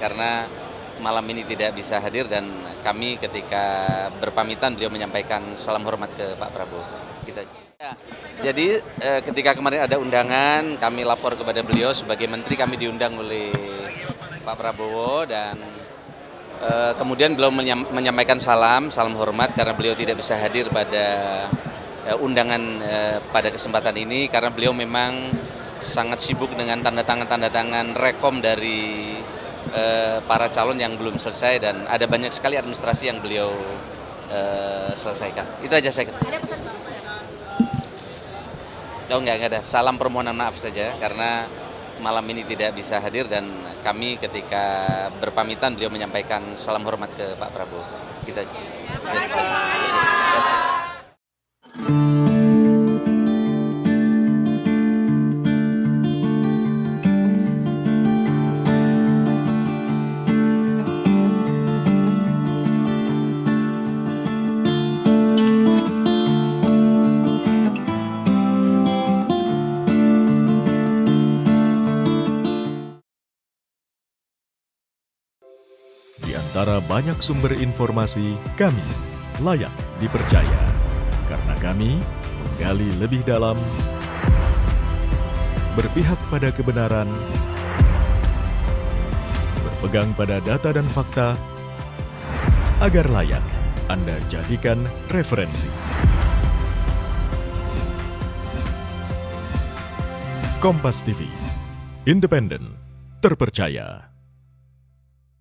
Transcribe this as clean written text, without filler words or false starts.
karena malam ini tidak bisa hadir dan kami ketika berpamitan beliau menyampaikan salam hormat ke Pak Prabowo. Gitu aja. Ya, jadi ketika kemarin ada undangan, kami lapor kepada beliau sebagai menteri, kami diundang oleh Pak Prabowo dan kemudian beliau menyampaikan salam hormat karena beliau tidak bisa hadir pada undangan pada kesempatan ini karena beliau memang sangat sibuk dengan tanda tangan rekom dari para calon yang belum selesai dan ada banyak sekali administrasi yang beliau selesaikan. Itu aja saya kira. Ada pesan khusus nggak? Oh enggak ada. Salam permohonan maaf saja karena malam ini tidak bisa hadir dan kami ketika berpamitan beliau menyampaikan salam hormat ke Pak Prabowo. Gitu aja. Terima kasih. Di antara banyak sumber informasi, kami layak dipercaya. Karena kami menggali lebih dalam, berpihak pada kebenaran, berpegang pada data dan fakta, agar layak Anda jadikan referensi. Kompas TV, independen, terpercaya.